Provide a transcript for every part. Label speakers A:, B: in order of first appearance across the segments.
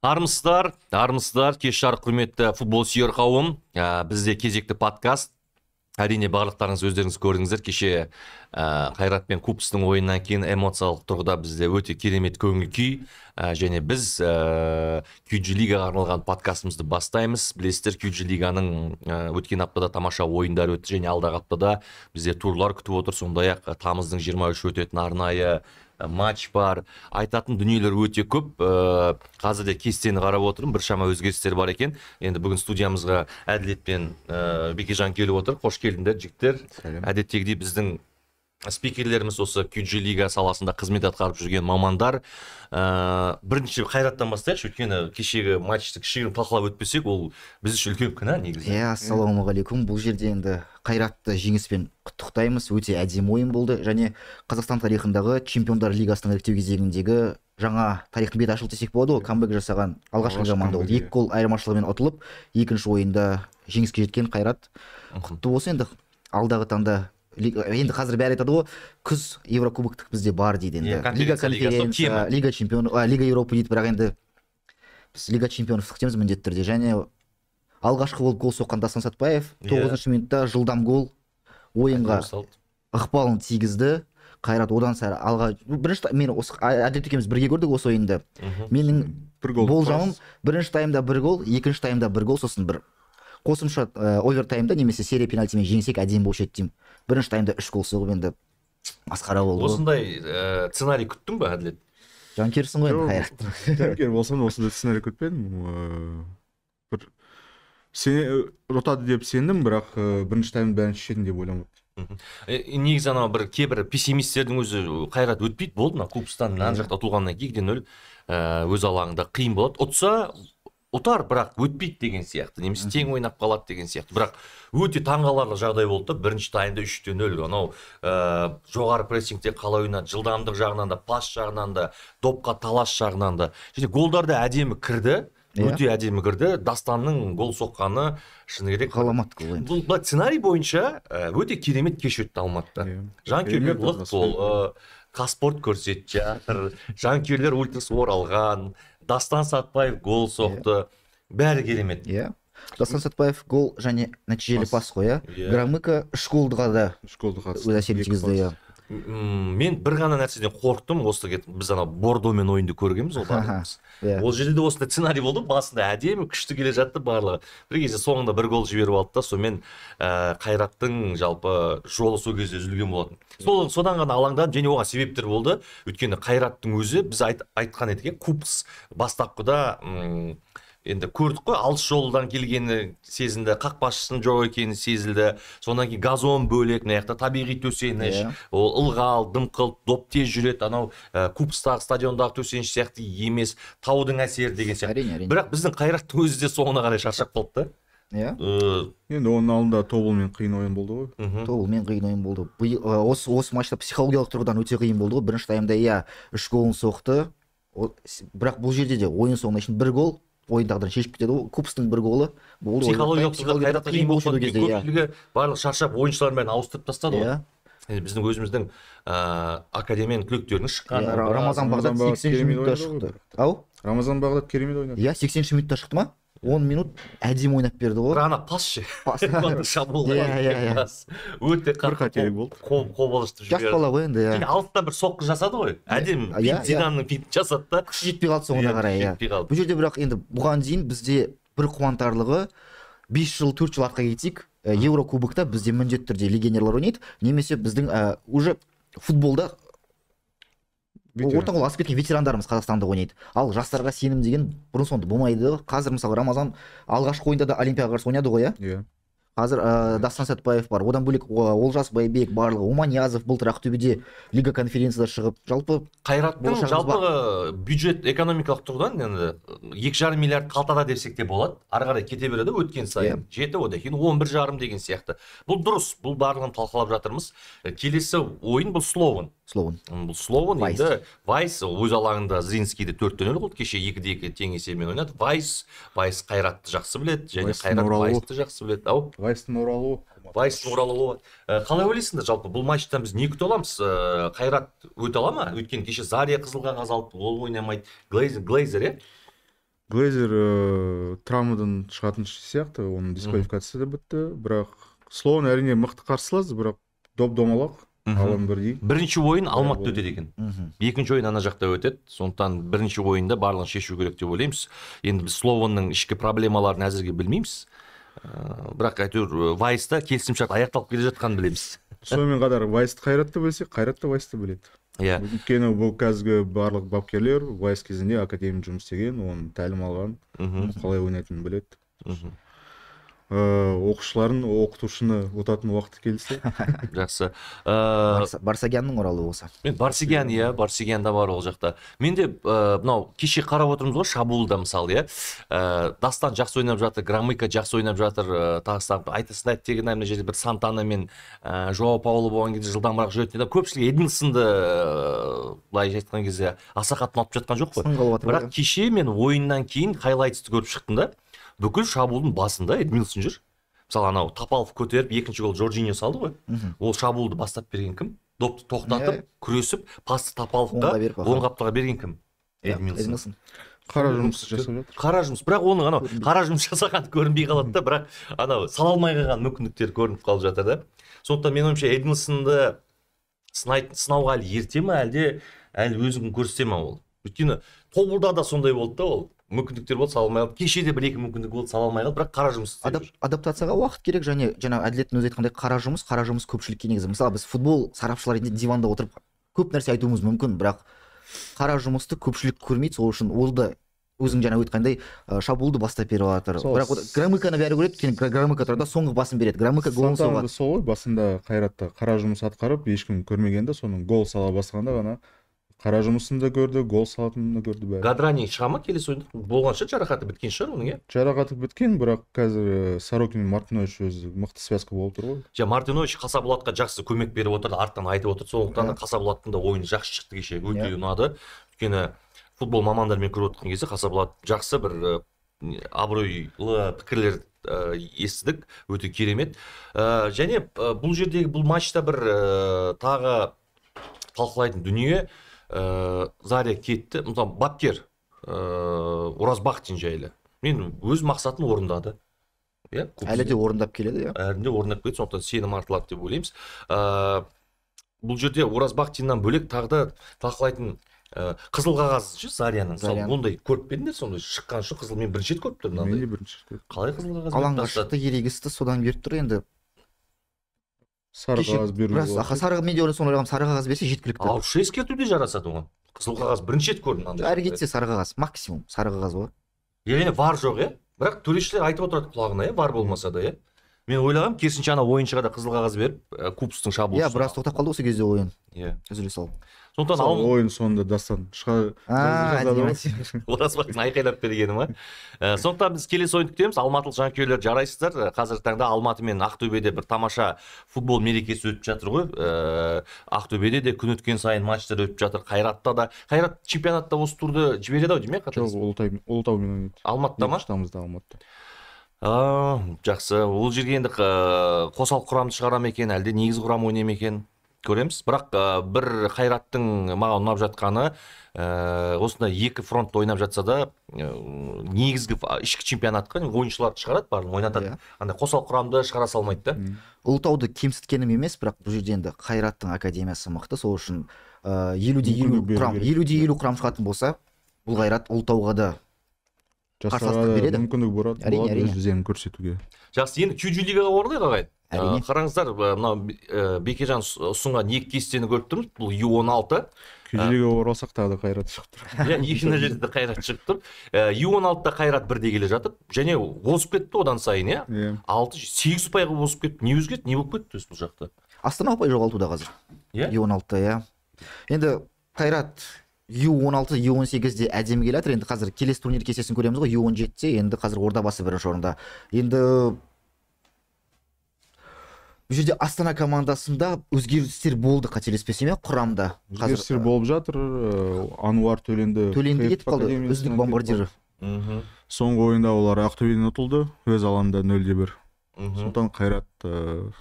A: Армысыздар, кеш жарық құрметті футбол сүйер қауым. Бізде кезекті подкаст. Әрине барлықтарыңыз өздеріңіз көрдіңіздер. Кеше Қайрат пен Купстың ойыннан кейін эмоциялық тұрғыда бізде өте керемет көңіл күй. Және біз QG лигаға арналған подкастымызды бастаймыз. Білесіздер, QG лиганың өткен аптада тамаша ойындар өтті және алдағы аптада бізде турлар күтіп отыр. Сондай-ақ тамыздың 23 өтетін арнайы матч бар. Айтатын дүниелер өте көп. Қазір де кестені қарап отырмын, біршама өзгерістер бар екен. Енді бүгін студиямызға Әділет пен Бекежан келіп отыр. Қош келдіңдер, жігіттер. Әдеттегідей біздің спикерлеріміз осы QG лига саласында қызмет атқарып жүрген мамандар. Бірінші Қайраттан бастайықшы, өйткені кешегі матчты кішігірім талқылап өтпесек, ол біз үшін үлкен күнә негізі.
B: Ассалаумағалейкум. Бұл жерде енді Қайратты жеңіспен құттықтаймыз. Өте әдемі ойын болды және Қазақстан тарихындағы Чемпиондар лигасының іріктеу кезеңіндегі жаңа тарихтың беті ашылды десек болады ғой. Камбэк жасаған алғашқы команда болды. 2 гол айырмашылығымен ұтылып, екінші ойында жеңіске жеткен Қайрат. Құтты болсын. Енді алдағы таңда енді қазір бәрі айтады ғой, күз Еврокубоктық бізде бар дейді енді. Лига конференция, Лига чемпион, Лига Европа дейді, бірақ енді біз Лига чемпионов күтеміз міндетті түрде. Және алғашқы болып гол соққан Дастан Сатпаев 9-шы минутта жылдам гол ойынға ықпалын тигізді. Қайрат одан сары алға. Бірінші мен осы Әділет екеуміз бірге көрдік осы ойынды. Менің болжамым бірінші таймда 1 гол, екінші таймда 1 гол, сосын бір қосымша овертаймда немесе серия пенальтимен жеңсек әдемі болушы еді деймін. Бірінші таймда 3 гол соғып енді масқара болды.
A: Осындай сценарий күттің бе, Әділет?
B: Жанкерсің ғой енді Қайрат.
C: Жанкер болсам осындай сценарий күтпедім. Бір ұтады деп сендім, бірақ бірінші таймда бәрін шешетін деп ойламадым.
A: Негізі анау бір кейбір пессимистердің өзі Қайрат өтпейді болды, Купстан ана жақта ұтылғаннан кейін 2-0 өз алаңында қиын болады. Ұтса ұтар, бірақ өтпейді деген сияқты, немесе тең ойнап қалады деген сияқты. Бірақ өте таңғаларлық жағдай болды. Бірінші таймда 3-0, анау жоғары прессингте қалай ойнады, жылдамдық жағынан да, пас жағынан да, допқа талас жағынан да. Және голдар да әдемі кірді. Өте әдемі кірді. Dastanның гол соққаны шыны керек.
B: Ғаламат гол.
A: Бұл сценарий бойынша өте керемет кеш өтті Алматыда. Жанкүйерлер лық тол, Қазспорт көрсетіп жатыр. Жанкүйерлер ультрас оралған. Дастан Сатпаев гол соқты. Бәрі керемет.
B: Дастан Сатпаев гол және нәтижелі пас қой. Громыко 3 голға да өз әсерін тигізді.
A: Мен бір ғана нәрседен қорқтым, осы біз ана Бордомен ойынды көргенбіз ол барлығымыз. Ол жерде де осындай сценарий болды, басында әдемі күшті келе жатты барлығы. Bir кезде соңында 1 гол жіберіп алды да, сонымен Қайраттың жалпы жолы сол кезде үзілген болатын. Содан ғана алаңдадым, және оған себептер болды. Өйткені Қайраттың өзі біз айтқан едік, Купс бастапқыда енді көрдік қой, алыс жолдан келгені сезілді, қақпашысының жоқ екені сезілді. Сонан кейін газон бөлек, мына табиғи төсеніш, ол ылғал, дымқыл, доп тез жүреді, анау Купстағы стадиондағы төсеніш сияқты емес, таудың әсері деген сияқты. Бірақ біздің Қайраттың өзі де соңына қарай шаршап қалды да.
C: Енді оның алдында Тобылмен қиын ойын болды ғой.
B: Тобылмен қиын ойын болды. Осы матчта психологиялық тұрғыдан өте қиын болды ғой. Бірінші таймда 3 голын соқты. Бірақ бұл жерде де ойын соңына үшін 1 гол ойындағыдан шешіп кетеді. Купстың 1 голы болды.
A: Психологиялық тұрғыдан Қайратқа қиын болды. Көпшілігі барлық шаршап ойыншыларын бәрін ауыстырып тастады ғой. Біздің өзіміздің академияның түлектерінің шыққан.
B: Рамазан Бағдат 80 минутта шықты.
C: Рамазан Бағдат керемет ойнады.
B: 80 минутта шықты ма? 10 минут әдемі ойнап берді ғой.
A: Ана пас ше. Өте
C: қателік болды.
A: Қобалжытып жіберді.
B: Жас бала ғой енді.
A: Алдында бір соққы жасады ғой. Әдемі Зиданның финтін жасады да.
B: Күші жетпей қалды соңына қарай. Бұл жерде бірақ енді бұған дейін бізде бір қуантарлығы 5 жыл 4 жыл артқа кетсек, Еврокубокта бізде міндетті түрде легионерлар ойнайды, немесе біздің уже футболда ортан қол асып кеткен ветерандарымыз Қазақстанда ойнайды. Ал жастарға сенім деген бұрын соңды болмайды. Қазір мысалы Рамазан алғашқы ойында да Олимпияға қарсы ойнады ғой, Қазір Дастан Сатпаев бар. Одан бөлек Олжас Байбек барлығы, Оманиязов былтыр Ақтөбеде Лига конференцияда шығып, жалпы
A: Қайраттың жалпы бюджет экономикалық тұрғыдан енді 2,5 миллиард қалтада десек те болады. Ары қарай кете береді өткен сайын. Жеті, одан кейін 11,5 деген сияқты. Бұл дұрыс, бұл барлығын талқылап жатырмыз. Келесі ойын бұл Слован. Бұл Слован енді Вайс өз алаңында Зринскийді 4-0 қылды. Кеше 2-2 тең есебімен ойнады. Вайс Қайратты жақсы біледі, және Қайрат Вайсты жақсы біледі.
C: Вайстың
A: оралуы. Қалай ойлайсыңдар жалпы бұл матчтан біз не күте аламыз? Қайрат өте ала ма? Өйткені кеше Зария қызыл қағаз алды, ол ойнамайды. Глейзер,
C: Глейзер травмадан шығатын сияқты, оның дисквалификациясы да бітті, бірақ Слоун әрине мықты қарсылас, бірақ доп-домалақ, алаң бірдей.
A: Бірінші ойын Алматыда өтеді екен. Екінші ойын ана жақта өтеді. Сондықтан бірінші ойында барлығын шешу керек деп ойлаймыз. Енді біз Слоунның ішкі проблемаларын әзірге білмейміз. Бірақ әйтеуір Вайста келісімшарт аяқталып келе жатқанын білеміз.
C: Сонымен қатар Вайсты Қайратты білсек, Қайратты Вайсты біледі.
A: Иә.
C: Өйткені бұл қазіргі барлық бапкерлер Вайс кезінде академия жұмыс істеген, оны тәлім алған, қалай ойнайтынын біледі. Оқушыларын оқытушыны ұтатын уақыты келсе.
A: Жақсы.
B: Барсагянның оралы болса.
A: Мен Барсигян, иә, Барсигян да бар ол жақта. Мен де мынау кеше қарап отырмыз ғой, шабуылда мысалы, иә. Дастан жақсы ойнап жатыр, Громыко жақсы ойнап жатыр, тағыстан айтасың деген мына жерде бір Сантана мен Жоао Пауло болған кезде жылдамырақ жүретін еді. Көпшілік Эдмилсонды былай айтқан кезде аса қатты ұнатып жатқан жоқ қой. Бірақ кеше мен ойыннан кейін хайлайтсты көріп шықтым да. Бүкіл шабуылдың басында Эдмилсон жүр. Мысалы анау Тапалов көтеріп, екінші гол Жоржиньо салды ғой. Ол шабуылды бастап берген кім? Допты тоқтатып, күресіп, пасты Тапаловқа, оң қаптыға берген кім? Эдмилсон.
C: Қара жұмыс жасап жатыр.
A: Қара жұмыс, бірақ оның анау қара жұмыс жасаған көрінбей қалады да, бірақ анау сала алмай қалған мүмкіндіктер көрініп қалып жатыр да. Сондықтан менің ойымша Эдмилсонды сынауға әлі ерте ме, әлі өзін көрсете ме ол? Өйткені тобылда да сондай болды да ол. Мүмкіндіктер болды, сала алмай қалды. Кеше де бір-екі мүмкіндік болды, сала алмай қалды, бірақ қара жұмыс істеп жүр.
B: Адаптацияға уақыт керек, және жаңа Әділеттің өзі айтқандай қара жұмыс көпшілікке негізі. Мысалы біз футбол сарапшылар ретінде диванда отырып көп нәрсе айтуымыз мүмкін, бірақ қара жұмысты көпшілік көрмейді, сол үшін ол да өзің жаңа айтқандай шабуылды бастап беріп жатыр. Бірақ Громыконы бәрі көреді, өйткені Громыко тұрарда соңғы басын береді. Громыко голын соғады.
C: Сол ғой, басында Қайратты қара жұмыс атқарып, ешкім көрмегенде, соның гол сала бастағанда ғана қара жұмысын да көрді, гол салатынын да көрді бәрі.
A: Гадрани шыға ма келесі ойында? Болған шығар, жарақаты біткен шығар оның, иә?
C: Жарақаты біткен, бірақ қазір Сорокин мен Мартинович өзі мықты связка болып тұр ғой.
A: Мартинович Қасаболатқа жақсы көмек беріп отырды, арттан айтып отыр. Сондықтан Қасаболаттың да ойыны жақсы шықты кеше, өте ұнады. Өйткені футбол мамандарымен көріп отырған кезде Қасаболат жақсы бір абыройлы пікірлер естідік, өте керемет. Және бұл жердегі бұл матчта бір тағы талқылайтын дүние, Заря кетті, мысалы бапкер Оразбақтин жайлы. Мен өз мақсатын орындады.
B: Әлі де орындап келеді, иә.
A: Әлі де орындап келеді, сондықтан сенім артылады деп ойлаймыз. Бұл жерде Оразбақтиннан бөлек тағы да талқылайтын қызыл қағаз Заряның. Ондай көріп пе едіңдер, сондай шыққан үшін қызыл, мен бірінші рет көріп тұрмын.
C: Мен де бірінші рет көрдім.
A: Қалай қызыл қағаз?
B: Алаңға шықты, ерегісті, содан беріп тұр енді.
C: Сары қағаз беру болады.
B: Сары мен де соны ойлағам, сары қағаз берсе жеткілікті.
A: Ауызша ескерту де жарасады оған. Қызыл қағаз бірінші рет көрдім.
B: Әрі кетсе сары қағаз, максимум сары қағаз ғой.
A: Яғни вар жоқ, иә? Бірақ төрешілер айтып отырады құлағына, иә, вар болмаса да, иә. Мен ойлағам, керісінше ана ойыншыға да қызыл қағаз беріп, Купстың шабуылшысына.
B: Иә, біраз тоқтап қалды осы кезде ойын.
A: Иә.
B: Үзіле салып.
A: Сондықтан
C: ойын соңында Дастан
A: Оразбақтың айқайлап бергені ма? Сондықтан біз келесі ойын күтеміз. Алматылық жанкүйерлер жарайсыздар. Қазіргі таңда Алматы мен Ақтөбеде бір тамаша футбол мерекесі өтіп жатыр ғой. Ақтөбеде де күн өткен сайын матчтар өтіп жатыр. Қайратта да. Қайрат чемпионатта осы турды жібереді ау деймін,
C: жоқ, Ұлытаумен ойнайды.
A: Алматыда ма?
C: Штамызда Алматыда.
A: Жақсы. Ол жерге енді қосалқы құрамды шығара ма екен, әлде негізгі құрам ойнай ма екен? Көреміз, бірақ бір Қайраттың маған ұнап жатқаны, осындай екі фронтта ойнап жатса да, негізгі ішкі чемпионатқа ойыншыларды шығарады, барын ойнатады. Андай қосал құрамды шығара салмайды да.
B: Ұлытауды кемсіткенім емес, бірақ бұл жерде енді Қайраттың академиясы мықты, сол үшін 50-50 құрам шығатын болса, бұл Қайрат Ұлытауға да қарсыластық береді.
C: Мүмкіндік болады өздерін көрсетуге.
A: Жақсы, енді QG лигаға оралайық ағайын. Қараңыздар, мынау Бекежан ұсынған екі кестені көріп тұрмыз. Бұл U16.
C: QG-ге оралсақ тағы да Қайрат шығып тұр.
A: Иә, екінші жерде Қайрат шығып тұр. U16-да Қайрат бірде келе жатыр. Және озып кетті одан сайын, иә. 6-8 ұпайға озып кетті. Не өзгерді, не болып кетті бұл жақта?
B: Астана ұпай жоғалтуда қазір. U16-да, иә. Енді Қайрат U16, U18-де әдемі келе жатыр. Енді қазір келесі турнир кестесін көреміз ғой. U17-де енді қазір Ордабасы бірінші орында. Енді бұл жерде Астана командасында өзгерістер болды, қателеспесем, құрамда.
C: Өзгерістер болып жатыр. Ануар Төленді
B: кетіп қалды, үздік бомбардирі.
C: Соңғы ойында олар Ақтөбеден ұтылды, өз алаңында 0-1. Сондықтан Қайрат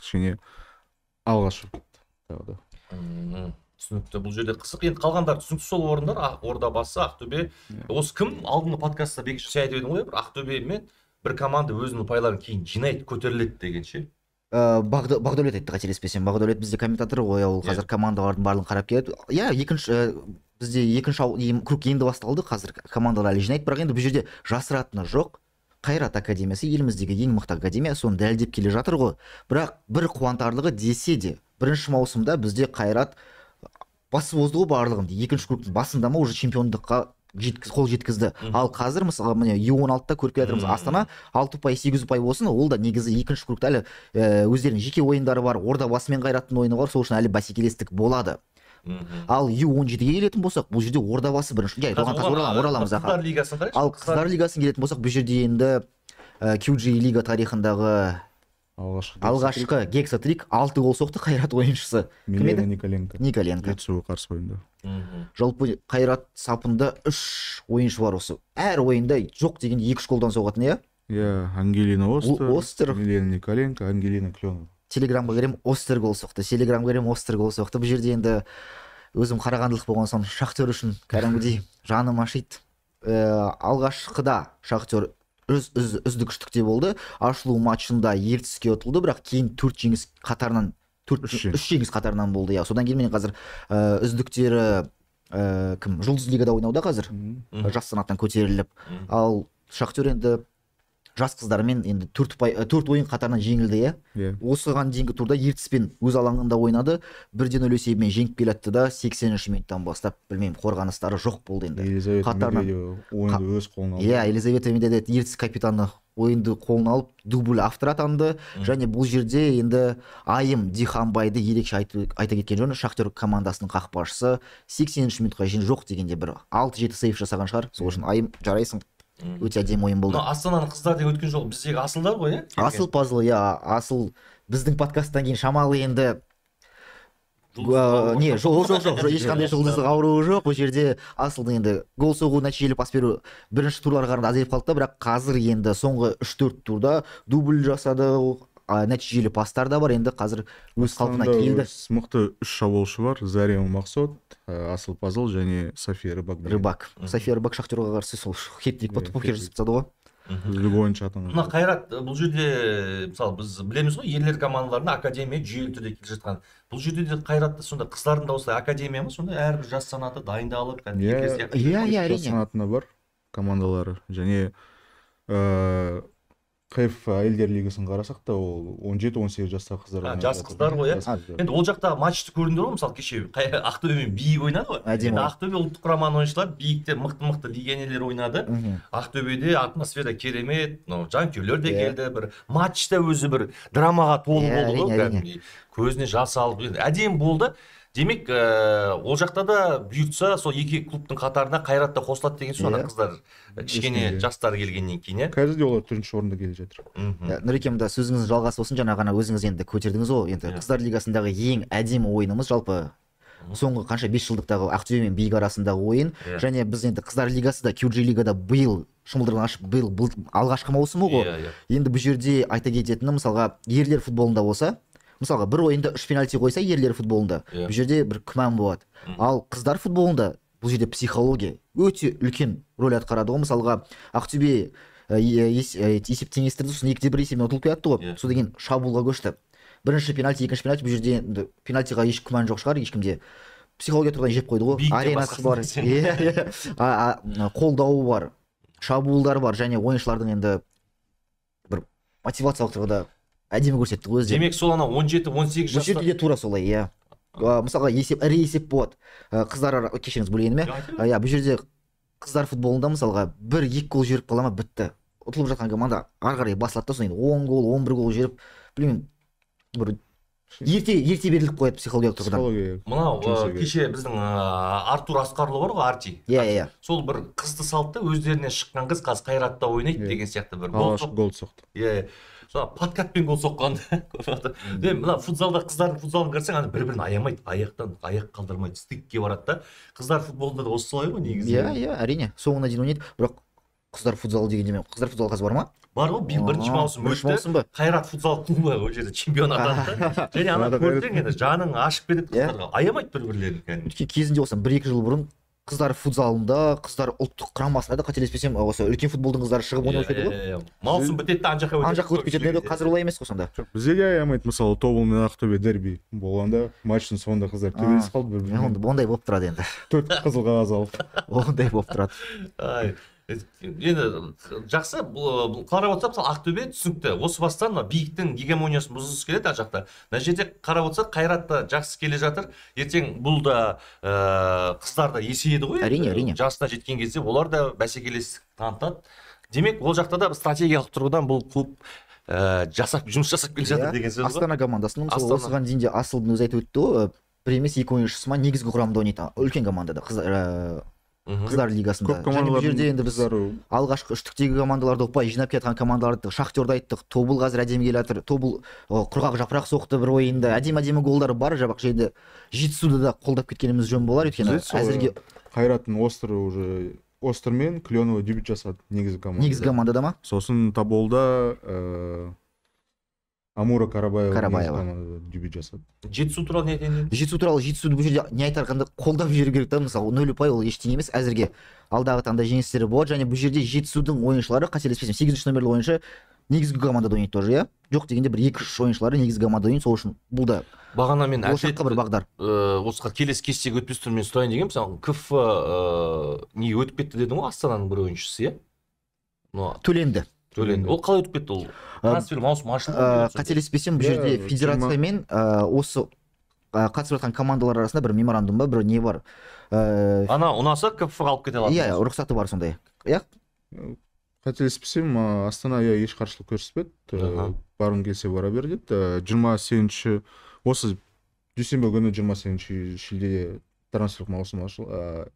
C: кішкене алға шығып кетті.
A: түсінікті. Бұл жерде қызық. Енді қалғандар түсінікті сол орындар. Ордабасы, Ақтөбе. Осы кім? Алдыңғы подкастта Бекіш сен айтып едің ғой, бір Ақтөбе мен бір команда өзінің ұпайларын кейін жинайды, көтеріледі деген ше.
B: Бақдәулет айтты, қателеспесем. Бақдәулет бізде комментатор ғой, ол қазір командалардың барлығын қарап келеді. Иә, бізде екінші круг енді басталды, қазір командалар әлі жинайды, бірақ енді бұл жерде жасыратыны жоқ. Қайрат академиясы еліміздегі ең мықты академия, соны дәлелдеп келе жатыр ғой. Бірақ бір қуантарлығы десе де, бірінші маусымда бізде Қайрат басып озды ғой барлығын. Екінші кругтың басында ма уже чемпиондыққа қол жеткізді. Ал қазір мысалы міне U16-та көріп келе жатырмыз, Астана 6 ұпай 8 ұпай болсын, ол да негізі екінші кругта әлі өздерінің жеке ойындары бар, Ордабасы мен Қайраттың ойыны бар, сол үшін әлі бәсекелестік болады. Ал U17-ге келетін болсақ, бұл жерде Ордабасы бірінші. Ораламыз.
A: Қыздар лигасын қарайықшы.
B: Ал қыздар лигасын келетін болсақ, бұл жерде енді QG лига тарихындағы алғашқы гексатрик 6 гол соқты Қайрат ойыншысы.
C: Милена Николенко.
B: Жетісуға
C: қарсы ойында.
B: Жалпы Қайрат сапында 3 ойыншы бар осы. Әр ойында жоқ деген 2 голдан соғатын, иә?
C: Иә, Ангелина Остер, Милена Николенко, Ангелина Кленова.
B: Телеграмға керем Остер гол соқты. Бұл жерде енді өзім қарағандылық болған соң Шахтер үшін кәдімгідей жаным ашиды. Алғашқыда Шахтер үздік үштікте болды. Ашылу матчында Ертіске ұтылды, бірақ кейін 3 жеңіс қатарынан болды. Содан кейін қазір үздіктері кім? Жұлдыз лигада ойнауда қазір. Жас санаттан көтеріліп. Ал Шахтер енді жас қыздармен енді 4 ойын қатарынан жеңілді, иә. Осыған дейінгі турда Ертіспен өз алаңында ойнады, 1-0 есебімен жеңіп келатты да 80-ші минуттан бастап, білмеймін, қорғаныстары жоқ болды енді.
C: Ойынды өз қолына алды.
B: Иә, Елизавета Медведев Ертіс капитаны ойынды қолына алып, дубль автор атанды, және бұл жерде енді Айым Диханбайды ерекше айта кеткен жөні, Шахтер командасының қақпашысы 80-ші минутқа шейін жоқ дегенде бір 6-7 сейф жасаған шығар. Сол үшін Айым жарайсың. Өте әдемі ойын болды.
A: Астананың қыздардың өткен жолы біздегі асылдар ғой, иә?
B: Асыл пазл, иә, асыл біздің подкасттан кейін шамалы енді жоқ, ешқандай жұлдыздық ауруы жоқ. Бұл жерде асылдың енді гол соғу, нәтижелі пас беру бірінші турларға қарағанда азайып қалды, бірақ қазір енді соңғы 3-4 турда дубль жасады, нәтижелі пастар да бар, енді қазір өз қалпына келді.
C: Мықты 3 шабуылшы бар: Зарема Мақсот, Асыл Пазыл және София
B: Рыбак. София Рыбак Шахтерға қарсы сол хет-трик покер жасап тастады ғой.
C: Үздік ойыншы атанған.
A: Мына Қайрат, бұл жерде мысалы біз білеміз ғой, ерлер командаларына академия жүйелі түрде келе жатқан. Бұл жерде де Қайратта сонда қыздардың да осылай академия ма, сонда әрбір жас санаты дайындалып,
B: иә,
C: жас санатында бар командалары, және КФ әйелдер лигасын қарасақ та ол 17-18 жастағы қыздар.
A: Жас қыздар ғой, иә. Енді ол жақта матчты көрдіңдер ғой, мысалы кеше Ақтөбемен биік ойнады ғой. Енді Ақтөбе ұлттық құраманың ойыншылары биікте мықты легионерлер ойнады. Ақтөбеде атмосфера керемет, жанкүйерлер де келді, бір матчта өзі бір драмаға толы болды ғой, көзіне жас алып, әдемі болды. Демек, ол жақта да бұйыртса, сол екі клубтың қатарына Қайратта қосылады деген соң, қыздар кішкене жастары келгеннен кейін, иә?
C: Қазір де олар 4-ші орында келе жатыр.
B: Нұрекем, да сөзіңіз жалғасы болсын, жаңа ғана өзіңіз енді көтердіңіз ғой, енді қыздар лигасындағы ең әдемі ойынымыз жалпы соңғы қанша 5 жылдықтағы Ақтөбе мен биік арасындағы ойын, және біз енді қыздар лигасы да QG лигада биыл шымылдырын ашып, биыл алғашқы маусымы ғой. Енді бұл жерде айта кететіні, мысалға ерлер футболында болса, мысалға бір ойында 3 пенальти қойса ерлер футболында, бұл жерде бір күмән болады. Ал қыздар футболында бұл жерде психология өте үлкен рөл атқарады ғой. Мысалға Ақтөбе есеп теңестірді, сосын 2-1 есебімен ұтылып келатты ғой. Содан кейін шабуылға көшті. Бірінші пенальти, екінші пенальти, бұл жерде пенальтиға еш күмән жоқ шығар, ешкімде. Психология тұрғыдан жеп қойды ғой. Аренасы бар, қолдауы бар, шабуылдар бар, және ойыншылардың енді бір мотивациялық тұрғыда әдемі көрсетті ғой өздері.
A: Демек, сол ана 17-18
B: жаста. Бұл жерде де тура солай, иә. Мысалға ірі есеп болады. Қыздар, кешіріңіз бөлгеніме. Бұл жерде қыздар футболында мысалға 1-2 гол жеріп қала ма, бітті. Ұтылып жатқан команда ары қарай басылады да, содан 10 гол, 11 гол жеріп, білмеймін, бір ерте беріліп қояды психологиялық тұрғыдан.
A: Мынау кеше біздің Артур Асқарлы бар ғой, Арти.
B: Иә.
A: Сол бір қызды салды, өздерінен шыққан қыз қазір Қайратта ойнайды деген сияқты бір
C: гол соқты.
A: Иә. Подкатпен гол соққанды. Мына футзалда қыздардың футзалын көрсең, бір-бірін аямайды, аяқ қалдырмайды, стикке барады да. Қыздар футболында да осы солай ғой негізі.
B: Иә, әрине. Соңына дейін ойнайды, бірақ қыздар футзалы дегенде мен, қыздар футзалы қазір бар ма?
A: бар ғой бірінші маусым
B: бірінші маусым ба?
A: Қайрат футзал клубы ол жерде чемпион атанды да. Және ана көрсең енді жаның ашып кетеді қыздарға. Аямайды бір-бірлерін кәдімгі.
B: Өткен кезінде осы 1-2 жыл бұрын қыздар футзалында, қыздар ұлттық құрамасында да қателеспесем, осы үлкен футболдың қыздары шығып ойнап еді ғой.
A: Маусым бітеді де ана жаққа
B: өтіп кететін еді. Қазір олай емес қой сонда.
C: Бізде де аямайды. Мысалы тобыл мен ақтөбе дерби болғанда матчтың соңында қыздар төбелесіп қалды бір-біріне.
B: Ондай болып тұрады енді.
C: 4 қызыл қағаз алып.
B: Ондай болып тұрады.
A: Енді жақсы, қарап отырсақ, мысалы Ақтөбе түсінікті. Осы бастан биіктің гегемониясын бұзғысы келеді ар жақта. Мына жерде қарап отырсақ, Қайрат та жақсы келе жатыр. Ертең бұл да қыздар да есейеді ғой.
B: Әрине.
A: Жасына жеткен кезде олар да бәсекелестік танытады. Демек, ол жақта да стратегиялық тұрғыдан бұл клуб жұмыс жасап келе жатыр деген сөз ғой.
B: Астана командасының осыған дейін де Асылдың өзі айтып өтті ғой, бір емес 2 ойыншысы ма негізгі құрамда ойнайды. Үлкен командада қыздар лигасында. Және бұл жерде енді біз алғашқы үштіктегі командаларды ұпай жинап келатқан командаларды Шахтерді айттық. Тобыл қазір әдемі келе жатыр. Тобыл құрғақ жапырақ соқты бір ойында. Әдемі голдары бар. Жабақ жерде Жетісуды да қолдап кеткеніміз жөн болар. Өйткені әзірге
C: Қайраттың Остер мен Кленова дебют жасады негізгі командада.
B: Негізгі командада ма?
C: Сосын Тоболда Амура Карабаева дебют жасады.
A: Жетісу туралы не айтайын?
B: Жетісу туралы Жетісуды бұл жерде не айтарқанда қолдап жүру керек та. Мысалы 0 ұпай ол ештеңе емес. Әзірге алдағы таңда жеңістері болады. Және бұл жерде Жетісудың ойыншылары қателеспесем 8-ші номерлі ойыншы негізгі командада ойнайды тоже, иә? Жоқ дегенде бір 2-3 ойыншылары негізгі командада ойнайды. Сол үшін бұл да
A: бағана мен
B: болашаққа бір бағдар.
A: Осыға келесі кестеге өтпес тұрмен сұрайын деген, мысалы КФ не өтіп кетті дедің ғой, Астананың бір ойыншысы, иә?
B: Төленді.
A: Ол қалай өтіп кетті ол? Трансфер маусым ашылды.
B: Қателеспесем бұл жерде федерациямен осы қатысып жатқан командалар арасында бір меморандум ба, бір не бар.
A: Ана ұнаса КФ-ға алып кете алады.
B: Иә, рұқсаты бар сондай. Иә?
C: Қателеспесем Астана еш қарсылық көрсетпеді. Барғың келсе бара бер деді. 28-ші осы дүйсенбі күні 28-ші шілдеде трансфер маусымы ашылды.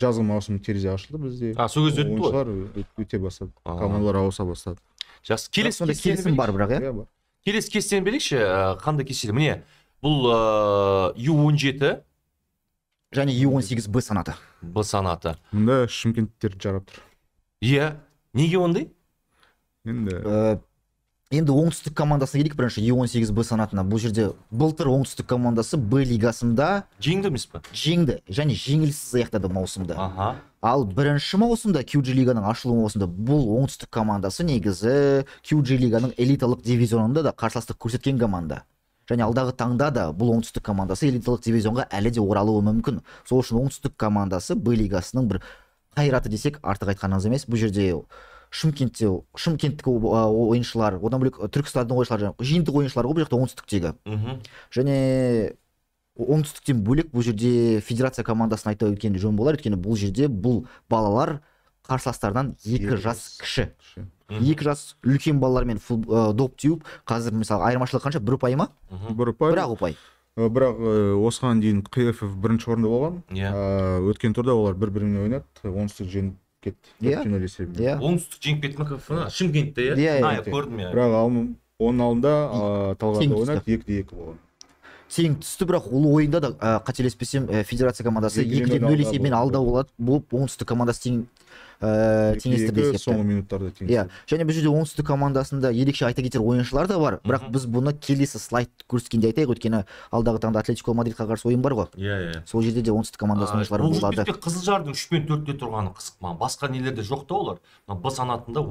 C: Жазғы маусым терезе ашылды бізде.
A: Сол кезде өтті ғой.
C: Ойыншылар өте бастады. Командалар ауыса бастады.
A: Жақсы,
B: келісім бар бірақ, иә?
A: Келесі кестені білейікші, қандай кестені? Міне, бұл U17
B: және U18 Б санаты.
A: Б санаты.
C: Мұнда Шымкенттер жарап тұр.
A: Иә, неге ондай?
B: Енді оңтүстік командасына келейік бірінші U18 Б санатына. Бұл жерде былтыр оңтүстік командасы Б лигасында
A: жеңді емес пе?
B: Жеңді және жеңіліссіз аяқтады маусымда.
A: Ал
B: бірінші маусымда QG лиганың ашылу маусымында бұл оңтүстік командасы негізі QG лиганың элиталық дивизионында да қарсыластық көрсеткен команда. Және алдағы таңда да бұл оңтүстік командасы элиталық дивизионға әлі де оралуы мүмкін. Сол үшін оңтүстік командасы Б лигасының бір Қайраты десек артық айтқанымыз емес. Бұл жерде Шымкенттік ойыншылар, одан бөлек Түркістандың ойыншылары, жиынтық ойыншылар ғой бұл жақта оңтүстіктегі. Және оңтүстіктен бөлек бұл жерде федерация командасын айта өткен жөн болар. Өйткені бұл жерде бұл балалар қарсыластардан 2 жас кіші. 2 жас үлкен балалармен доп теуіп, қазір мысалы айырмашылық қанша? 1 ұпай ма?
C: 1 ұпай.
B: Бірақ ұпай.
C: Бірақ осыған дейін КФФ бірінші орында болған. Өткен турда олар бір-біріне ойнады. Оңтүстік жеңіп кетті.
A: Оңтүстік жеңіп кетті ме КФФ-ны? Шымкентте, иә? Көрдім, иә.
C: Бірақ оның алдында Талғарда ойнады, 2-2 болған.
B: Тең түсті, бірақ ол ойында да қателеспесем федерация командасы 2-0 есебімен алда болып, оңтүстік командасы теңестірді есепті.
C: Соңғы минуттарда теңестірді.
B: Және бұл жерде оңтүстік командасында ерекше айта кетер ойыншылар да бар, бірақ біз бұны келесі слайд көрсеткенде айтайық, өйткені алдағы таңда Атлетико Мадридқа қарсы ойын бар ғой.
A: Иә.
B: Сол жерде де оңтүстік командасының ойыншылары болады.
A: Оқжетпесте Қызылжардың 3-4-те тұрғаны қызық маған. Басқа нелерде жоқ та олар. Б санатында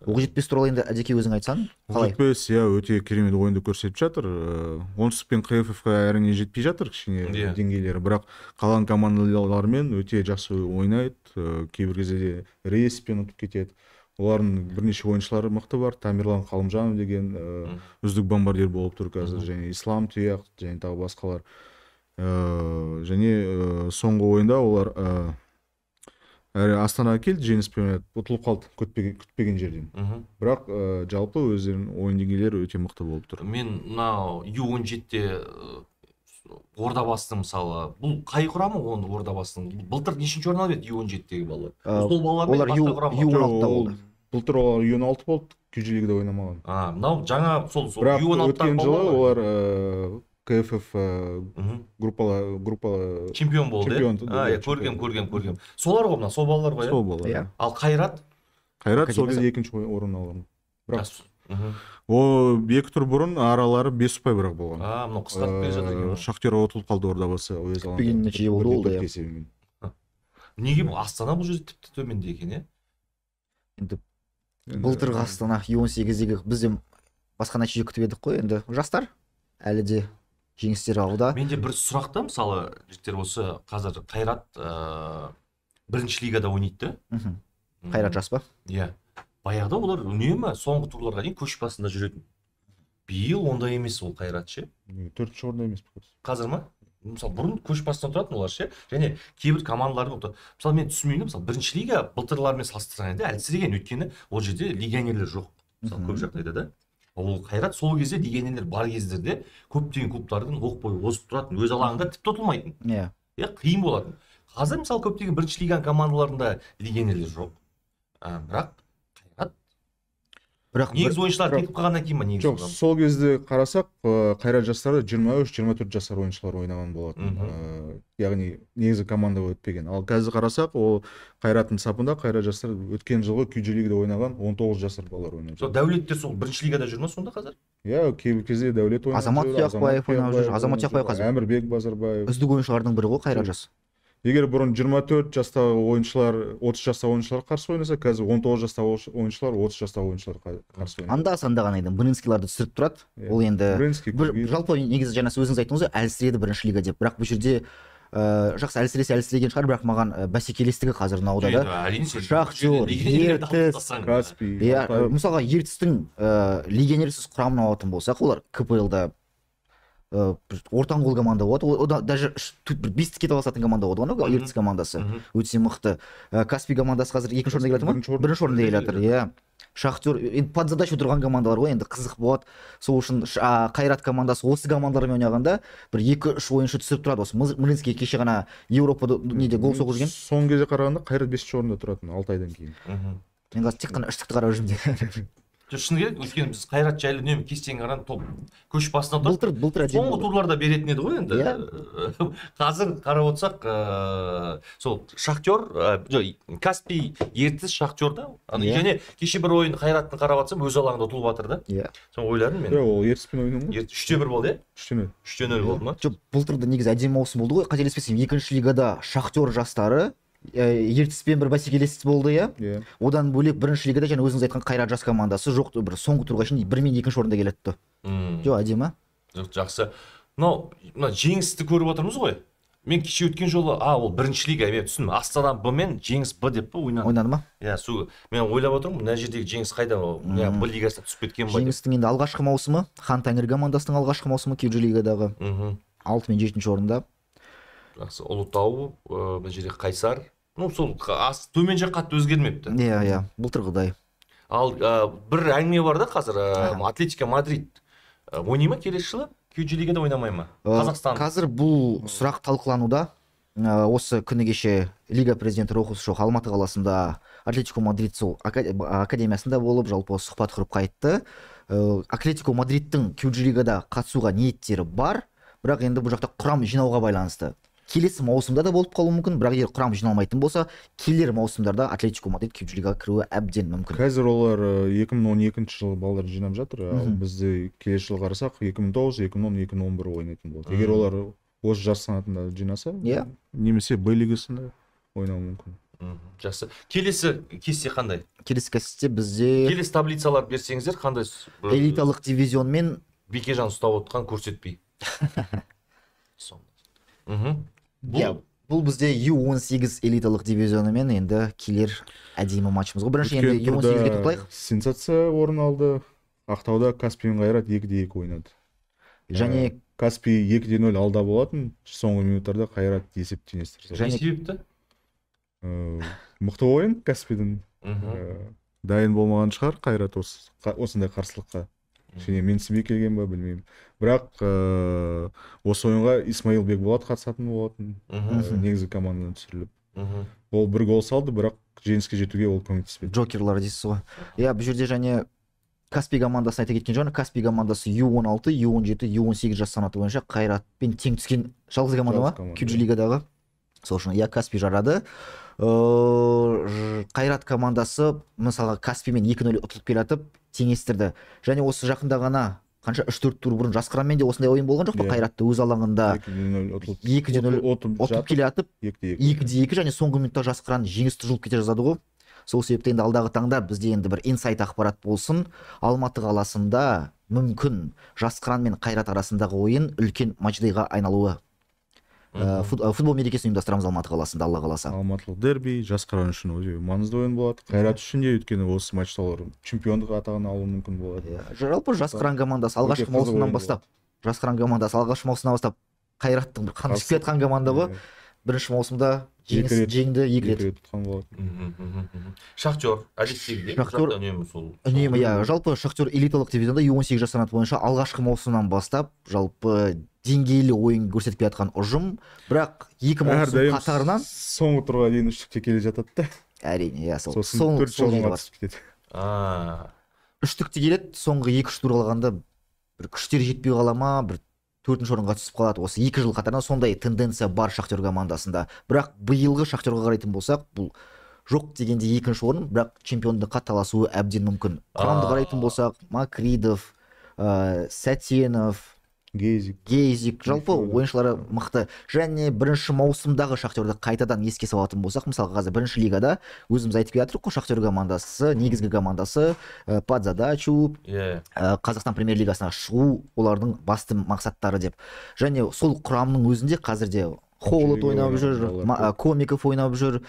B: Оқжетпес туралы енді Әдеке өзің айтсаң, қалай?
C: Оқжетпес, иә, өте керемет ойынды көрсетіп жатыр. Оңтүстік пен КФФ-қа әрине жетпей жатыр кішкене деңгейлері, бірақ қалған командалармен өте жақсы ойнайды. Кейбір кезде рейспен ұтып кетеді. Олардың бірнеше ойыншылары мықты бар. Тамерлан Қалымжанов деген үздік бомбардир болып тұр қазір, және Ислам Тұяқ, және тағы басқалар. Және соңғы ойында олар Астанаға келді, жеңіспен ұтылып қалды күтпеген жерден. Бірақ жалпы өздерінің ойын деңгейлері өте мықты болып тұр.
A: Мен мынау U17-те Ордабасының мысалы, бұл қай құрамы оны Ордабасының? Былтыр нешінші орын алып еді U17-тегі балалар? Сол балалар
B: олар U16-та болды.
C: Былтыр олар U16 болды, QG лигада ойнамаған.
A: Мынау жаңа сол
C: U16-та болды. Бірақ өткен жылы олар КФФ группа
A: чемпион болды. Көргем. Солар ғой мына, сол балалар ғой.
C: Сол балалар.
A: Ал Қайрат?
C: Қайрат сол кезде екінші орын алған. Бірақ о 2 тур бұрын аралары 5 ұпай бірақ болған.
A: Мынау қысқартып келе жатыр екен.
C: Шахтер ұтылып қалды Ордабасы өз алаңында.
B: Күтпеген нәтиже болды ол да.
A: Неге Астана бұл жерде тіпті төменде екен,
B: Енді былтырғы Астана U18-дегі біз де басқа нәтиже күтіп едік қой, енді жастар әлі де жеңістер алуда.
A: Менде бір сұрақта, мысалы, жігіттер осы қазір Қайрат бірінші лигада ойнайды.
B: Қайрат жас па?
A: Иә. Баяғыда олар үнемі соңғы турларға дейін көш басында жүретін. Биыл ондай емес ол Қайрат ше.
C: 4-ші орында емес пе?
A: Қазір ма? Мысалы бұрын көш басында тұратын олар ше. Және кейбір командалардың мысалы мен түсінбеймін, мысалы бірінші лига былтырғылармен салыстырғанда әлсіреген, өйткені ол жерде легионерлер жоқ. Мысалы көп жағдайда да. Ол Қайрат сол кезде легионерлер бар кездерде көптеген клубтардың оқ бойы озып тұратын, өз алаңында тіпті ұтылмайтын.
B: Иә.
A: Қиын болатын. Қазір мысалы көптеген бірінші лиганың командаларында легионерлер жоқ. Бірақ негіз ойыншылар кетіп қалғаннан кейін ба негізі?
C: Жоқ, сол кезде қарасақ, Қайрат жастары 23-24 жасар ойыншылар ойнаған болатын. Яғни негізі команда өтпеген. Ал қазір қарасақ, ол Қайраттың сапында Қайрат жастар өткен жылғы QG лигада ойнаған 19 жасар балалар ойнап жүр.
A: Сол Дәулеттер сол бірінші лигада жүр ма сонда қазір?
C: Иә, кейбір кезде Дәулет ойнап жүр.
B: Азамат Тұяқбаев ойнап жүр. Азамат Тұяқбаев қазір
C: Әмірбек Базарбаев.
B: үздік ойыншылардың бірі ғой Қайрат жас.
C: Егер бұрын 24 жастағы ойыншылар 30 жастағы ойыншылар қарсы ойнаса, қазір 19 жастағы ойыншылар 30 жастағы ойыншылар қарсы ойнайды.
B: Анда-санда ғана Брынскийларды түсіріп тұрады. Ол енді жалпы негізі жаңа өзіңіз айттыңыз ғой, әлсіреді бірінші лига деп. Бірақ бұл жерде жақсы әлсіреген шығар, бірақ маған бәсекелестігі қазір ұнауда да. Шахтер, Ертіс,
C: Каспий.
B: Мысалға Ертістің легионерсіз құрамына алатын болсақ, олар КПЛ-да ортан қол команда болады, ол даже бестік кетіп алысатын команда болады ғой, Ертіс командасы өте мықты. Каспий командасы қазір екінші орында келе жатыр ма? Бірінші орында келе жатыр, иә. Шахтер под задачу тұрған командалар ғой, енді қызық болады. Сол үшін Қайрат командасы осы командалармен ойнағанда бір 2-3 ойыншы түсіріп тұрады. Осы Мрынский кеше ғана Еуропада неде гол соғып жүрген.
C: Соңғы кезде қарағанда Қайрат 5-ші орында тұратын 6 айдан кейін.
B: Мен қазір тек қана үштікті қарап жүрмін.
A: Шыны керек, өйткені біз Қайрат жайлы үнемі кестен қаран топ көш басына тұрып.
B: Былтыр
A: соңғы турларда беретін еді ғой енді. Қазір қарап отырсақ, сол Шахтер, Каспий, Ертіс, Шахтерда. Және кеше бір ойын Қайраттың қарап жатсам өз алаңында ұтылып жатыр да. Соны ойладым мен.
C: Ол Ертіспен ойнаған ғой.
A: 3-1 болды, иә? 3-0 болды ма?
B: Жоқ, былтырда негізі әдемі маусым болды ғой. Қателеспесем, екінші лигада Шахтер жастары Ертіспен бір бәсекелестік болды, иә. Одан бөлек бірінші лигада және өзіңіз айтқан Қайрат жас командасы жоқ, бір соңғы турға шейін 1-мен 2-ші орында келеді. Жоқ, әдемі.
A: Жақсы. Мына жеңісті көріп отырмыз ғой. Мен кеше өткен жолы, ол бірінші лига, мен түсіндім. Астана Б мен жеңіс Б деп ойнады.
B: Ойнады ма?
A: Иә, мен ойлап отырмын, мына жердегі жеңіс қайда? Б лигасына түсіп кеткен ба деп.
B: Жеңістің енді алғашқы маусымы, Хан Тәңір командасының алғашқы маусымы QG лигадағы 6 мен 7-ші орында.
A: Жақсы, Ұлытау, мына жерде Қайсар. Сол төмен жақ қатты өзгермепті.
B: Иә, былтырғыдай.
A: Ал бір әңгіме бар да қазір, Атлетико Мадрид ойнай ма келесі жылы? QG лигада ойнамай ма? Қазақстан.
B: Қазір бұл сұрақ талқылануда. Осы күні кеше лига президенті Рохус Шоқ Алматы қаласында Атлетико Мадрид сол академиясында болып, жалпы сұхбат құрып қайтты. Атлетико Мадридтің QG лигада қатысуға ниеттері бар, бірақ енді бұл жақта құрам жинауға байланысты. Келесі маусымда да болып қалуы мүмкін, бірақ егер құрам жиналмайтын болса, келер маусымдарда Атлетико Мадрид QG лигаға кіруі әбден мүмкін.
C: Қазір олар 2012 жылы балалар жинап жатыр, ал бізде келесі жылы қарасақ 2009, 2010, 2011 ойнайтын болды. Егер олар осы жас санатында жинаса, немесе Б лигасында ойнауы мүмкін.
A: Жақсы. Келесі кесте қандай?
B: Келесі кесте бізде
A: келесі таблицалар берсеңіздер қандай?
B: Элиталық дивизион мен
A: Бекежан ұстап отқан көрсетпей.
B: Бұл бізде U18 элиталық дивизионымен енді келер әдемі матчымыз ғой. Бірінші енді U18-ге тоқталайық.
C: Сенсация орын алды. Ақтауда Каспий мен Қайрат 2-2 ойнады.
B: Және
C: Каспий 2-0 алда болатын, соңғы минуттарда Қайрат есеп теңестірді.
A: Не себепті?
C: Мықты ойын Каспийдің. Дайын болмаған шығар Қайрат осындай қарсылыққа. Менсінбей келген ба білмеймін. Бірақ осы ойынға Исмаил Бекболат қатысатын болатын, негізгі командадан түсіріліп. Ол бір гол салды, бірақ жеңіске жетуге ол көмектеспеді.
B: Джокерлар дейсіз ғой. Бұл жерде және Каспий командасын айта кеткен жоғын. Каспий командасы U16, U17, U18 жас санаты бойынша Қайратпен тең түскен жалғыз команда ма? QG лигадағы. сол үшін иә Каспий жарады. Қайрат командасы мысалға Каспиймен 2-0 ұтылып келе жатып теңестірді. Және осы жақында ғана қанша 3-4 тур бұрын Жасқыранмен де осындай ойын болған жоқ па? Қайратты өз алаңында 2-0 ұтылып келе жатып 2-2 және соңғы минутта Жасқыран жеңісті жұлып кете жаздады ғой. Сол себепті енді алдағы таңда бізде енді бір инсайт ақпарат болсын. Алматы қаласында мүмкін Жасқыран мен Қайрат арасындағы ойын үлкен матчдайға айналуы. Футбол мерекесін ұйымдастырамыз Алматы қаласында, Алла қаласа.
C: Алматылық дерби Жасқыран үшін өте маңызды ойын болады. Қайрат үшін де, өйткені осы матчта олар чемпиондық атағын алуы мүмкін болады.
B: Жалпы Жасқыран командасы алғашқы маусымнан бастап, Қайраттың бір қаншып келе жатқан команда ғой. Бірінші маусымда жеңді 2 рет
C: ұтқан болады.
A: Шахтер әдеттегідей үнемі сол.
B: Үнемі жалпы Шахтер элиталық дивизионда U18 жас санаты бойынша алғашқы маусымнан бастап жалпы деңгейлі ойын көрсетіп келе жатқан ұжым, бірақ 2 маусым қатарынан
C: соңғы турға дейін үштікте келе жатады да.
B: Әрине, иә, сол.
C: Сосын 4 жолға түсіп кетеді.
B: Үштікте келеді, соңғы 2-3 тур қалғанда бір күштері жетпей қала ма, бір 4-ші орынға түсіп қалады. Осы 2 жыл қатарынан сондай тенденция бар Шахтер командасында. Бірақ биылғы Шахтерға қарайтын болсақ, бұл жоқ дегенде 2-ші орын, бірақ чемпиондыққа таласуы әбден мүмкін. Құрамды қарайтын болсақ, Макридов, Сәтенов, Гейзик, жалпы ойыншылары мықты. Және бірінші маусымдағы Шахтерді қайтадан еске салатын болсақ, мысалы қазір бірінші лигада өзіміз айтып келе жатырмық қой, Шахтер командасы, негізгі командасы под задачу, Қазақстан премьер-лигасына шығу олардың басты мақсаттары деп. Және сол құрамның өзінде қазірде Холод ойнап жүр, Комиков ойнап жүр,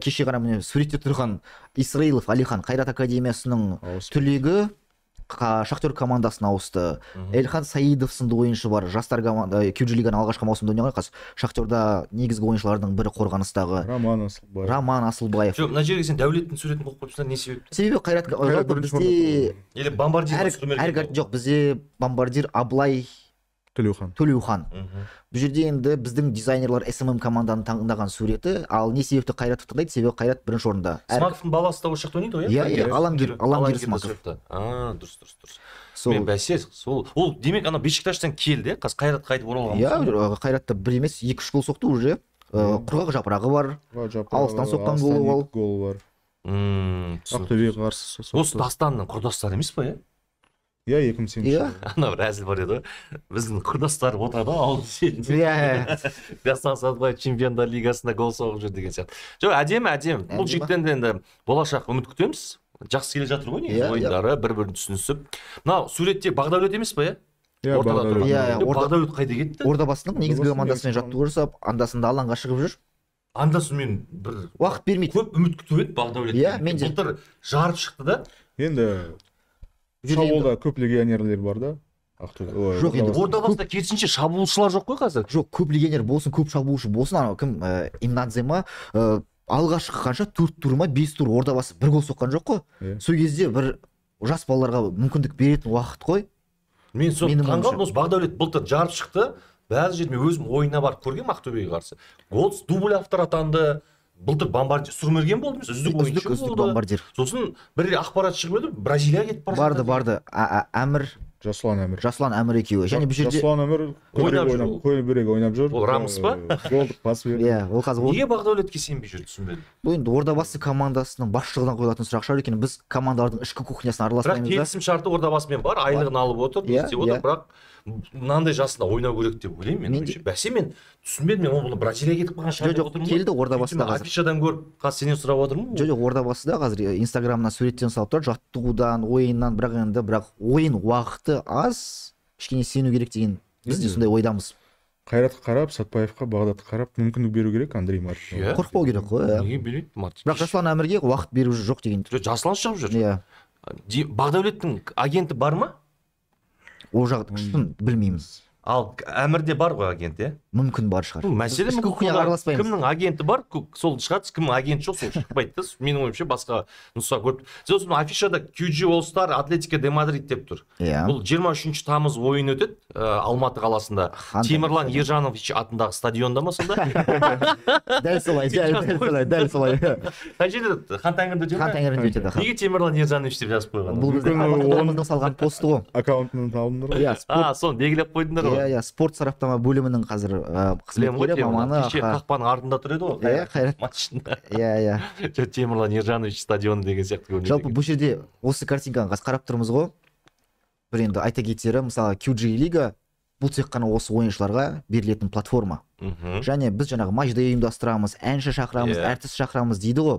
B: кеше ғана міне суретте тұрған Исраилов Алихан Қайрат академиясының түлегі Шахтер командасына ауысты. Эльхан Саидов сынды ойыншы бар. Жастар команда QG лиганың алғашқы маусымында ойнаған. Қазір Шахтерда негізгі ойыншылардың бірі қорғаныстағы Роман Асылбаев.
A: Жоқ, мына жерге сен Дәулеттің суретін қойып қойыпсың, не себепті?
B: Себебі Қайрат жалпы бізде
A: или бомбардир
B: жоқ, бізде бомбардир Аблай Төлеухан. Бұл жерде енді біздің дизайнерлар SMM команданың таңдаған суреті, ал не себепті Қайрат таңдайды? Себебі Қайрат бірінші орында.
A: Смаковтың баласы да осы жақта ойнайды ғой,
B: иә? Аламгер Смаков.
A: Дұрыс. Мен бәсе, ол демек ана Бешикташтан келді, қазір Қайрат қайтып оралған.
B: Иә, Қайратта бір емес, 2-3 гол соқты уже. Құрғақ жапырағы бар. Алыстан соққан голы бар.
C: Ақтөбеге қарсы соқты.
A: Осы Дастанның құрдастары емес па, иә?
C: Иә, 2008.
A: Ана бір әзіл бар еді ғой. Біздің құрдастар отырады ауыл шетінде.
B: Иә.
A: Дастан Садыбаев чемпиондар лигасында гол соғып жүр деген сияқты. Жоқ, әдемі. Бұл жігіттен де енді болашақ үміт күтеміз. Жақсы келе жатыр ғой негізі ойындары, бір-бірін түсінісіп. Мынау суретте Бағдәулет емес па, иә?
C: Иә,
A: Бағдәулет қайда кетті?
B: Ордабасының негізгі командасымен жаттығу жасап, андасында алаңға шығып жүр.
A: Андасын мен бір
B: уақыт бермейді.
A: Көп үміт күтіп еді Бағдәулет.
B: Иә, мен де
A: былтыр жарып шықты да.
C: Енді шабуылда көп легионерлер бар да.
B: Жоқ, енді
A: Ордабасыда керісінше шабуылшылар жоқ қой қазір.
B: Жоқ, көп легионер болсын, көп шабуылшы болсын, анау кім Имнадзе ма, алғашқы қанша 4 тур ма 5 тур Ордабасы бір гол соққан жоқ қой. Сол кезде бір жас балаларға мүмкіндік беретін уақыт қой.
A: Мен соны таңғалдым, осы Бағдәулет былтыр жарып шықты. Бәрі жерде мен өзім ойына барып көргенмін Ақтөбеге қарсы. Гол дубль автор атанды. Былтыр бомбардир Сұрмерген болды емес, үздік ойыншы болды. Сосын бір ақпарат шығып еді, Бразилияға кетіп бара жатты.
B: Барды. Жасұлан Әмір екеуі. Және бұл жерде
C: Жасұлан Әмір көйлберек ойнап жүр.
A: Ол Рамос па?
C: Голдық пас берді.
B: Иә, ол қазір
A: неге Бағдәулетке сенбей жүр, түсінбедім.
B: Бұл енді Ордабасы командасының басшылығынан қойылатын сұрақ шығар екен. Біз командалардың ішкі кухнясына араласпаймыз да.
A: Бірақ келісім шарты Ордабасымен бар, айлығын алып отыр, істеп отыр, бірақ мынандай жасында ойнау керек деп ойлаймын мен. Бәсе мен түсінбедім, мен оны Бразилияға кетіп қалған шығар деп отырмын.
B: Келді Ордабасыда қазір.
A: Афишадан көріп, қазір сенен сұрап отырмын.
B: Жоқ, Ордабасыда қазір Инстаграмына суреттен салып тұрады, жаттығудан, ойыннан, бірақ ойын уақыты аз, кішкене сену керек деген біз де сондай ойдамыз.
C: Қайратқа қарап, Сатпаевқа, Бағдатқа қарап мүмкіндік беру керек Андрей Мартин.
B: Қорықпау керек қой.
A: Неге береді Мартин?
B: Бірақ Жасұлан Әмірге уақыт беру жоқ деген.
A: Жасұлан шығып жүр.
B: Иә.
A: Бағдәулеттің агенті бар ма?
B: Ол жағын білмейміз.
A: Ал Әмірде бар ғой агент, иә?
B: Мүмкін бар шығар.
A: Мәселе кімнің агенті бар, сол шығады, кімнің агенті жоқ, сол шықпайды да. Менің ойымша басқа нұсқа көріп. Сосын афишада QG All Star Атлетико де Мадрид деп тұр. Бұл 23 тамыз ойын өтеді Алматы қаласында. Темірлан Ержанович атындағы стадионда ма сонда?
B: Дәл солай.
A: Қай жерде? Хантәңірінде
B: өтеді.
A: Неге Темірлан Ержанович деп жазып қойған?
B: Бұл біздің алматылығымыздың салған посты ғой.
C: Аккаунтынан табылдыңдар ғой.
A: Соны белгілеп қойдыңдар ғой.
B: Иә, спорт сараптама бөлімінің қазір қызметкері маманы.
A: Кеше қақпаның артында тұр еді ғой.
B: Иә, Қайрат
A: матчында.
B: Иә.
A: Темірлан Ержанович стадионы деген сияқты көрінеді.
B: Жалпы бұл жерде осы картинканы қарап тұрмыз ғой. Бір енді айта кетері, мысалы QG лига бұл тек қана осы ойыншыларға берілетін платформа. Және біз жаңағы матчты ұйымдастырамыз, әнші шақырамыз, әртіс шақырамыз дейді ғой.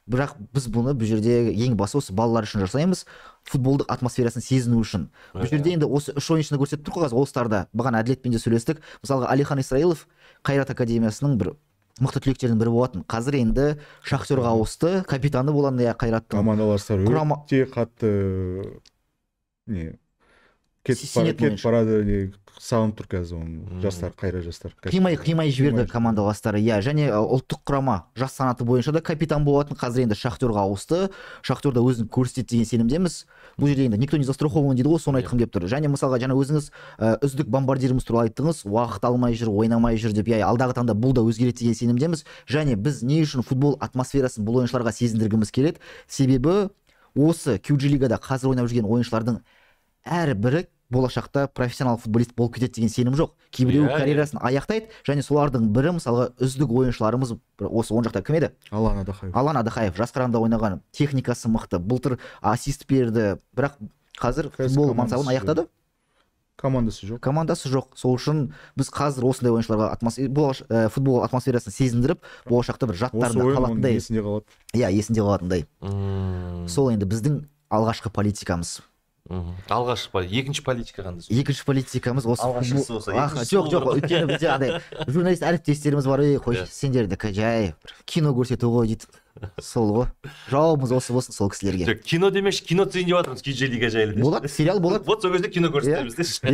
B: Бірақ біз бұны бұл жерде ең басы осы балалар үшін жасаймыз, футболдық атмосферасын сезіну үшін. Бұл жерде енді осы үш ойыншыны көрсетіп тұр ғой, All-Star'да. Бағана Әділетпен де сөйлестік. Мысалға Алихан Исраилов Қайрат академиясының бір мықты түлектердің бірі болатын. Қазір енді Шахтерға ауысты, капитаны болған Қайраттың.
C: Командаластар өте қатты кет барады, сағынып тұр қазір оның жастар, Қайрат жастар.
B: Қимай жіберді командаластары. Және ұлттық құрама жас санаты бойынша да капитан болатын. Қазір енді Шахтерға ауысты. Шахтерда өзін көрсетеді деген сенімдеміз. Бұл жерде енді никто не застрахован дейді ғой, соны айтқым келіп тұр. Және мысалға жаңа өзіңіз үздік бомбардиріміз туралы айттыңыз, уақыт алмай жүр, ойнамай жүр деп. Алдағы таңда бұл да өзгереді деген сенімдеміз. Және біз не үшін футбол атмосферасын бұл ойыншыларға сезіндіргіміз келеді? Себебі осы QG лигада қазір ойнап жүрген ойыншылардың әрбірі болашақта профессионал футболист болып кетеді деген сенім жоқ. Кейбіреуі карьерасын аяқтайды, және солардың бірі мысалға үздік ойыншыларымыз осы оң жақта кім еді?
C: Алан Адахаев.
B: Алан Адахаев жас құрамада ойнаған, техникасы мықты, былтыр ассист берді, бірақ қазір футбол мансабын аяқтады.
C: Командасы жоқ.
B: Сол үшін біз қазір осындай ойыншыларға футбол атмосферасын сезіндіріп, болашақта бір жаттарында қалатындай.
C: Есінде қалады.
B: Есінде қалатындай. Сол енді біздің алғашқы политикамыз.
A: Екінші политика қандай?
B: Екінші политикамыз осы.
A: Алғашқысы осы.
B: Жоқ, өйткені бізде андай журналист әріптестеріміз бар, қой, сендерді жай кино көрсету ғой дейді. Сол ғой. Жауабымыз осы болсын сол кісілерге.
A: Жоқ, кино демекші, кино түсейін деп жатырмыз QG лига жайлы.
B: Болады, сериал болады.
A: Вот сол кезде кино көрсетеміз деші.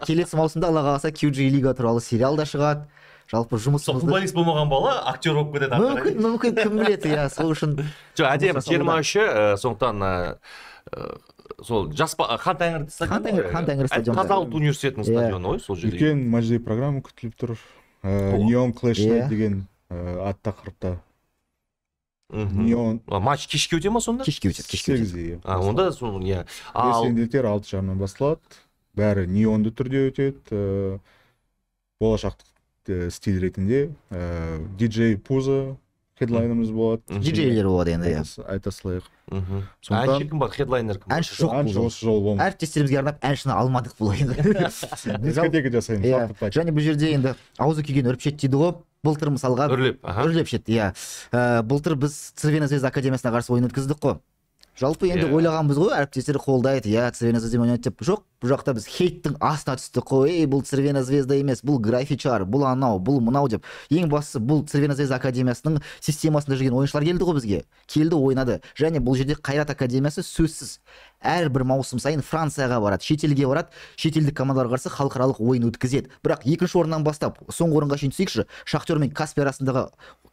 B: Келесі маусымда Алла қаласа QG лига туралы сериал да шығады. Жалпы жұмысымызды.
A: Футболист болмаған бала актер болып кетеді.
B: Мүмкін, кім біледі, сол үшін.
A: Жоқ, әдемі 23-і, сондықтан сол жас хан тәңір
B: стадионы.
A: Қазақ университетінің стадионы ғой сол жерде.
C: Үлкен матчдай программа күтіліп тұр. Neon Clash деген ат тақырыпта.
A: Матч кешке өте ма сонда?
B: Кешке өтеді.
A: Онда сол иә.
C: Белсенділіктер 6 жағынан басталады. Бәрі неонды түрде өтеді. Болашақтық стиль ретінде DJ Пуза хедлайнеріміз болады.
B: Диджейлер болады енді.
C: Айта салайық.
A: Әнші кім бар? Хедлайнер кім?
B: Әнші жоқ.
C: Әнші осы жол болмайды.
B: Әріптестерімізге арнап әншіні алмадық бұл ойынға.
C: Дискотека жасаймыз.
B: Және бұл жерде енді аузы күйген үріп шет дейді ғой. Былтыр мысалға үрлеп шет. Былтыр біз Цервена Звезда академиясына қарсы ойын өткіздік қой. Жалпы енді ойлағанбыз ғой, әріптестер қолдайды, Цервена Звезда ойнайды деп. Жоқ, бұл жақта біз хейттің астына түстік қой. Бұл Цервена Звезда емес, бұл графичар, бұл анау, бұл мынау деп. Ең бастысы бұл Цервена Звезда академиясының системасында жүрген ойыншылар келді ғой бізге. Келді, ойнады. Және бұл жерде Қайрат академиясы сөзсіз әрбір маусым сайын Францияға барады, шетелге барады, шетелдік командаларға қарсы халықаралық ойын өткізеді. Бірақ екінші орыннан бастап, соңғы орынға шейін түсейікші, Шахтер мен Каспий арасындағы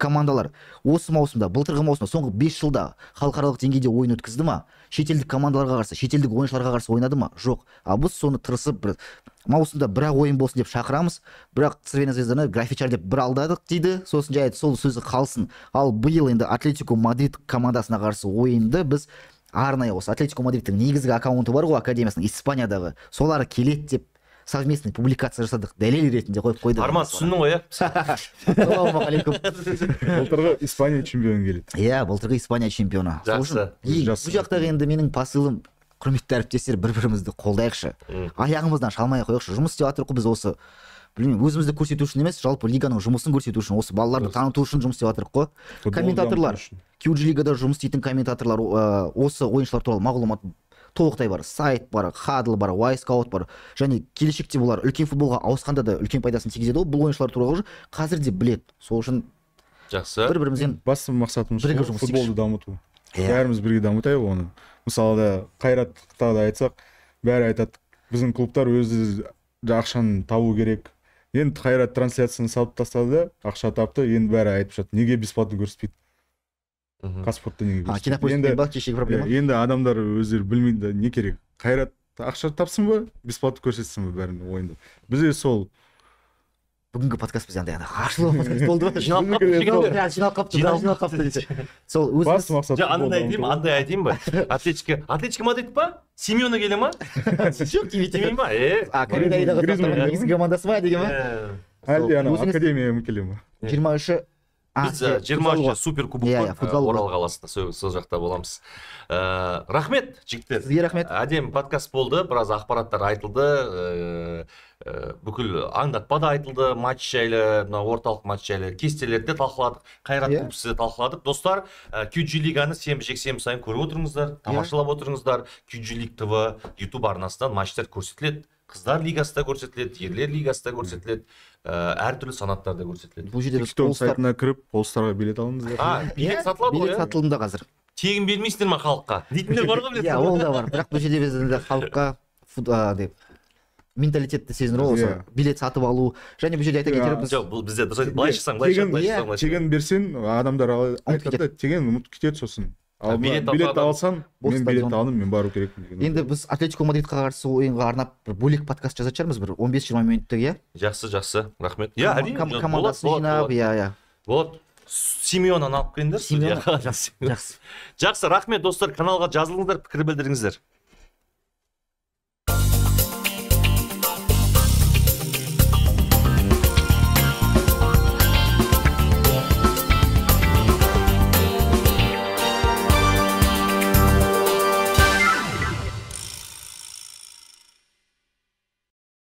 B: командалар осы маусымда, былтырғы маусымда, соңғы 5 жылда халықаралық деңгейде ойын өткізді ма? Шетелдік командаларға қарсы, шетелдік ойыншыларға қарсы ойнады ма? Жоқ. Біз соны тырысып бір маусымда бірақ ойын болсын деп шақырамыз. Бірақ Цервена Звезданы графичар деп бір алдадық дейді. Сосын жай сол сөзі қалсын. Ал биыл енді Атлетико Мадрид командасына қарсы ойынды біз арнайы осы Атлетико Мадридтің негізгі аккаунты бар ғой академиясының Испаниядағы, солары келеді деп совместный публикация жасадық, дәлел ретінде қойып қойдық.
A: Арман, түсіндің ғой,
B: Ассалаумағалейкум.
C: Былтырғы Испания чемпионы келеді.
B: Былтырғы Испания чемпионы.
A: Жақсы.
B: Бұл жақтағы енді менің посылым, құрметті әріптестер, бір-бірімізді қолдайықшы. Аяғымыздан шалмай қойықшы. Жұмыс істеп жатырық біз осы. Білмеймін, өзімізді көрсету үшін емес, жалпы лиганың жұмысын көрсету үшін, осы балаларды таныту үшін жұмыс істеп жатырық қой. Комментаторлар, QG лигада жұмыс істейтін комментаторлар осы ойыншылар туралы мағлұмат толықтай бар. Сайт бар, Хадл бар, Вайскаут бар. Және келешекте бұлар үлкен футболға ауысқанда да үлкен пайдасын тигізеді ғой. Бұл ойыншылар туралы қазір де біледі. Сол үшін
A: жақсы.
B: Бір-бірімізден
C: басты мақсатымыз футболды дамыту. Бәріміз бірге дамытайық оны. Мысалы да Қайратта да айтсақ, бәрі айтады, біздің клубтар өзі ақшаны табу керек. Енді Қайрат трансляцияны салып тастады, ақша тапты, енді бәрі айтып жатыр, неге бесплатно көрсетпейді? Қазспортта неге көрсетпейді? Енді адамдар өздері білмейді, не керек? Қайрат ақша тапсын ба, бесплатно көрсетсін ба бәрін ойында. Бізде сол
B: бүгінгі подкаст бізде андай ашылу подкаст болды ма?
A: Жиналып қапты.
B: Сол
C: басты мақсат.
A: Андай айтайын ба? Атлетико Мадрид па? Симеоне келе ма?
B: Жоқ,
A: келмей ма?
B: Коридайдағы негізгі командасы ма деген ма?
C: әлде ана
B: өзіңіз-
C: академияға келе ма?
B: 23-і
A: Біз 23 супер кубок
B: Иә, футзал ғой.
A: Орал қаласында сол жақта боламыз. Рахмет жігіттер.
B: Сізге рахмет.
A: Әдемі подкаст болды, біраз ақпараттар айтылды, бүкіл аңдатпа да айтылды, матч жайлы, орталық матч жайлы, кестелерді талқыладық, Қайрат
B: Иә.
A: Кубокты талқыладық. Достар, QG лиганы сенбі жексенбі сайын көріп отырыңыздар, тамашалап отырыңыздар. QG League TV YouTube арнасынан матчтар көрсетіледі. Қыздар лигасы да көрсетіледі, ерлер лигасы да көрсетіледі, әртүрлі санаттарда көрсетіледі.
B: Бұл жерде біз
C: TikTok сайтына кіріп полстарға билет алыңыздар.
A: Билет сатылады ғой,
B: билет сатылымда қазір.
A: Тегін бермейсіңдер ма халыққа? Дейтіндер бар ғой,
B: Иә, ол да бар. Бірақ бұл жерде біз енді халыққа деп менталитетті сезінір ғой, осы билет сатып алу. Және бұл жерде айта кетеріміз,
A: Жоқ, бұл бізде дұрыс былай шықсаң, былай шықсаң.
C: Тегін берсең, адамдар айтады, тегін ұмытып кетеді сосын. Ал
A: билет
C: билет алсам,
B: бокс
C: мен билет
B: стадион.
C: алдым, мен бару керекпін деген.
B: енді біз Атлетико Мадридқа қарсы ойынға арнап бір бөлек подкаст жазатын шығармыз, бір 15-20 минуттық, иә?
A: Жақсы, рахмет. Иә, әрине.
B: Командасын жинап, иә.
A: Вот. Симеонаны алып келіңдер.
B: Симеон,
A: Жақсы, рахмет достар, каналға жазылыңыздар, пікір білдіріңіздер.